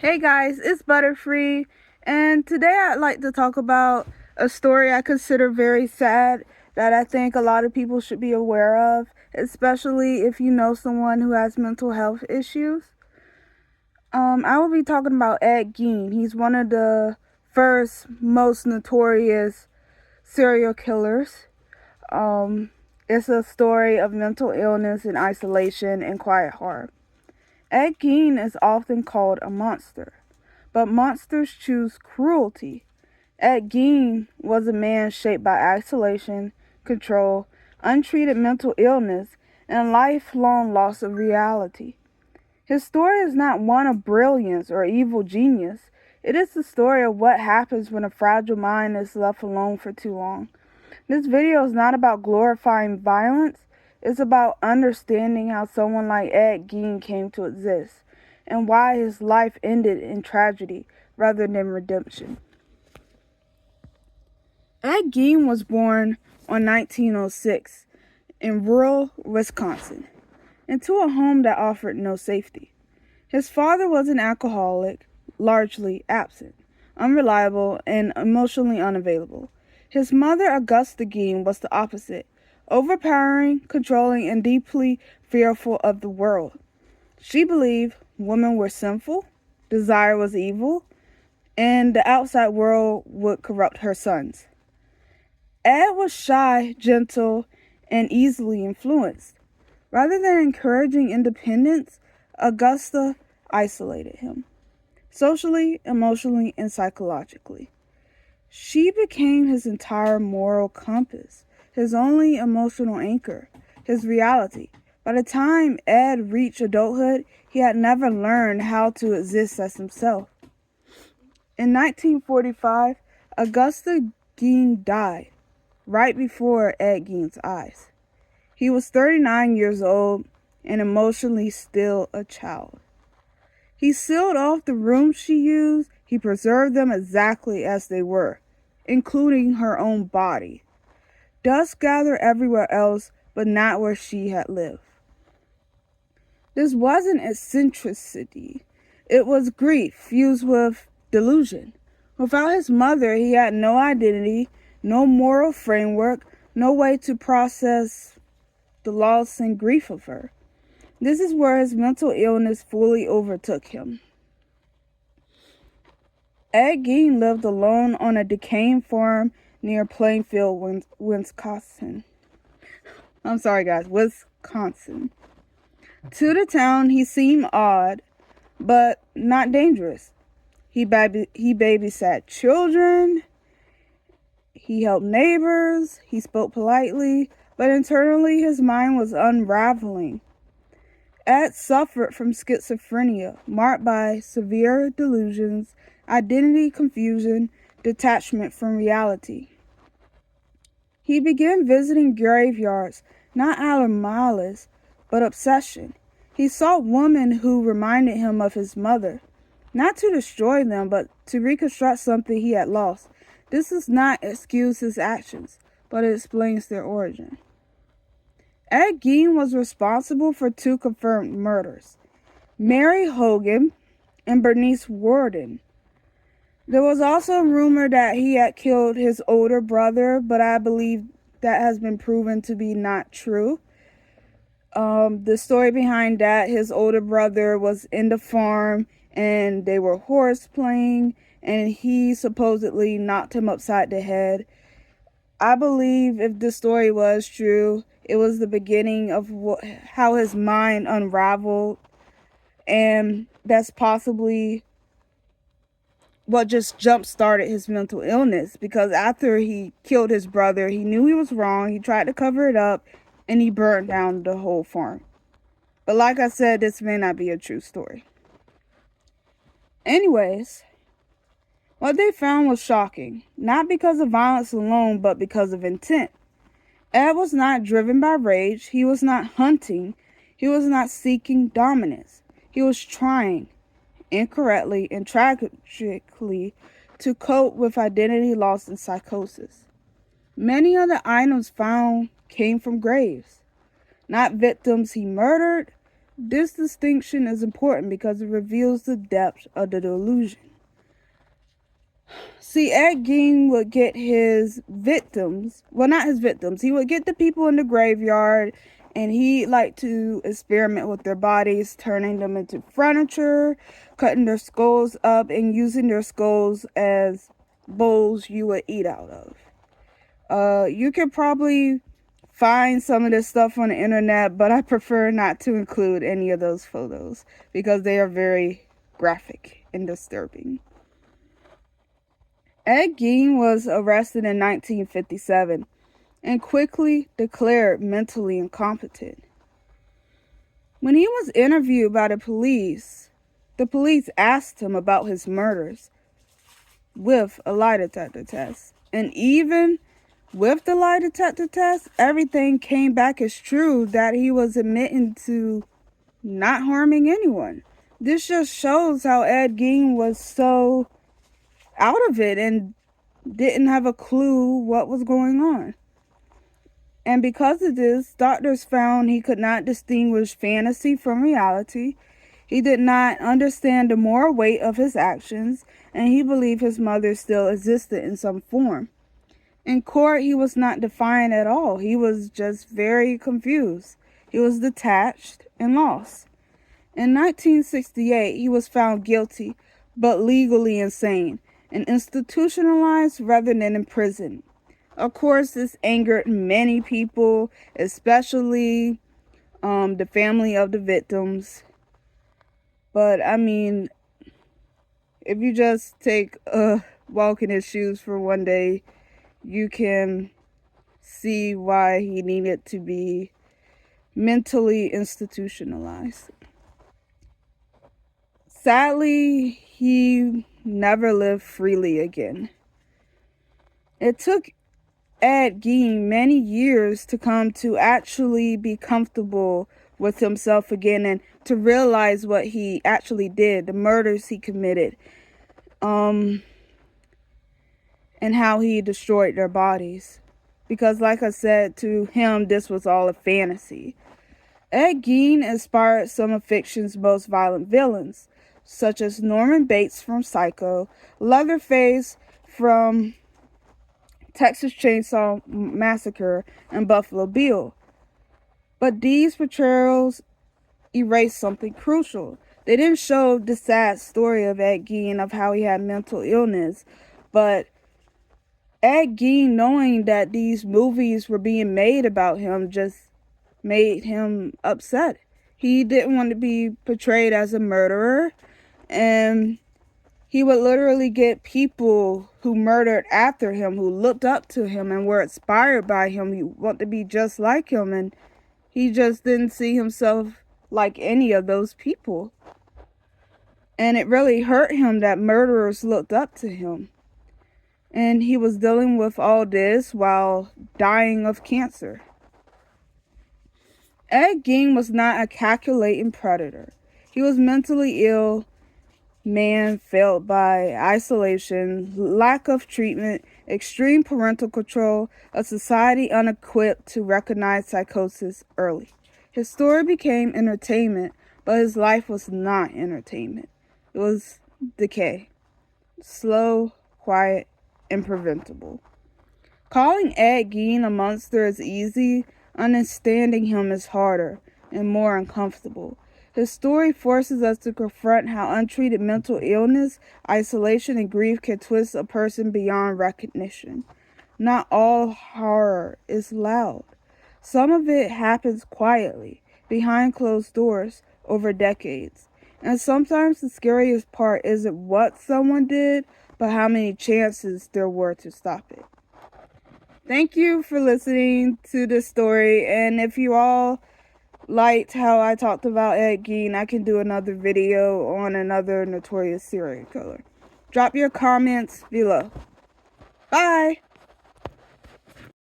Hey guys, it's Butterfree, and today I'd like to talk about a story I consider very sad that I think a lot of people should be aware of, especially if you know someone who has mental health issues. I will be talking about Ed Gein. He's one of the first most notorious serial killers. Um, it's a story of mental illness and isolation and quiet harm. Ed Gein is often called a monster, but monsters choose cruelty. Ed Gein was a man shaped by isolation, control, untreated mental illness, and lifelong loss of reality. His story is not one of brilliance or evil genius. It is the story of what happens when a fragile mind is left alone for too long. This video is not about glorifying violence. It's about understanding how someone like Ed Gein came to exist and why his life ended in tragedy rather than redemption. Ed Gein was born in 1906 in rural Wisconsin into a home that offered no safety. His father was an alcoholic, largely absent, unreliable, and emotionally unavailable. His mother, Augusta Gein, was the opposite, overpowering, controlling, and deeply fearful of the world. She believed women were sinful, desire was evil, and the outside world would corrupt her sons. Ed was shy, gentle, and easily influenced. Rather than encouraging independence, Augusta isolated him, socially, emotionally, and psychologically. She became his entire moral compass, his only emotional anchor, his reality. By the time Ed reached adulthood, he had never learned how to exist as himself. In 1945, Augusta Gein died, right before Ed Gein's eyes. He was 39 years old and emotionally still a child. He sealed off the rooms she used. He preserved them exactly as they were, including her own body. Dust gathered everywhere else, but not where she had lived. This wasn't eccentricity. It was grief fused with delusion. Without his mother, he had no identity, no moral framework, no way to process the loss and grief of her. This is where his mental illness fully overtook him. Ed Gein lived alone on a decaying farm near Plainfield, Wisconsin. I'm sorry, guys, Wisconsin. To the town, he seemed odd, but not dangerous. He babysat children, he helped neighbors, he spoke politely, but internally his mind was unraveling. Ed suffered from schizophrenia, marked by severe delusions, identity confusion, detachment from reality. He began visiting graveyards, not out of malice, but obsession. He sought women who reminded him of his mother, not to destroy them, but to reconstruct something he had lost. This does not excuse his actions, but it explains their origin. Ed Gein was responsible for 2 confirmed murders: Mary Hogan and Bernice Worden. There was also a rumor that he had killed his older brother, but I believe that has been proven to be not true. The story behind that, his older brother was in the farm and they were horse playing and he supposedly knocked him upside the head. I believe if the story was true, it was the beginning of how his mind unraveled, and that's possibly what just jump-started his mental illness, because after he killed his brother, he knew he was wrong, he tried to cover it up, and he burned down the whole farm. But like I said, this may not be a true story. Anyways, what they found was shocking, not because of violence alone, but because of intent. Ed was not driven by rage, he was not hunting, he was not seeking dominance. He was trying, incorrectly and tragically, to cope with identity loss and psychosis. Many of the items found came from graves, not victims he murdered, This distinction is important because it reveals the depth of the delusion. See, Ed Gein would get his victims, well, not his victims, he would get the people in the graveyard, and he liked to experiment with their bodies, turning them into furniture, cutting their skulls up, and using their skulls as bowls you would eat out of. You could probably find some of this stuff on the internet, but I prefer not to include any of those photos because they are very graphic and disturbing. Ed Gein was arrested in 1957 and quickly declared mentally incompetent. When he was interviewed by the police asked him about his murders with a lie detector test. And even with the lie detector test, everything came back as true, that he was admitting to not harming anyone. This just shows how Ed Gein was so out of it and didn't have a clue what was going on. And because of this, doctors found he could not distinguish fantasy from reality. He did not understand the moral weight of his actions, and he believed his mother still existed in some form. In court, he was not defiant at all. He was just very confused. He was detached and lost. In 1968, he was found guilty, but legally insane, and institutionalized rather than imprisoned. Of course, this angered many people, especially the family of the victims. But I mean, if you just take a walk in his shoes for one day, you can see why he needed to be mentally institutionalized. Sadly, he never lived freely again. It took Ed Gein many years to come to actually be comfortable with himself again and to realize what he actually did, the murders he committed, and how he destroyed their bodies. Because like I said, to him, this was all a fantasy. Ed Gein inspired some of fiction's most violent villains, such as Norman Bates from Psycho, Leatherface from Texas Chainsaw Massacre, and Buffalo Bill. But these portrayals erase something crucial. They didn't show the sad story of Ed Gein, of how he had mental illness, but Ed Gein, knowing that these movies were being made about him, just made him upset. He didn't want to be portrayed as a murderer, and he would literally get people who murdered after him, who looked up to him and were inspired by him, who want to be just like him, and he just didn't see himself like any of those people. And it really hurt him that murderers looked up to him. And he was dealing with all this while dying of cancer. Ed Gein was not a calculating predator. He was mentally ill man felt by isolation, lack of treatment, extreme parental control, a society unequipped to recognize psychosis early. His story became entertainment, but his life was not entertainment. It was decay. Slow, quiet, and preventable. Calling Ed Gein a monster is easy. Understanding him is harder and more uncomfortable. His story forces us to confront how untreated mental illness, isolation, and grief can twist a person beyond recognition. Not all horror is loud. Some of it happens quietly, behind closed doors, over decades. And sometimes the scariest part isn't what someone did, but how many chances there were to stop it. Thank you for listening to this story, and if you all liked how I talked about Ed Gein, I can do another video on another notorious serial killer. Drop your comments below. Bye!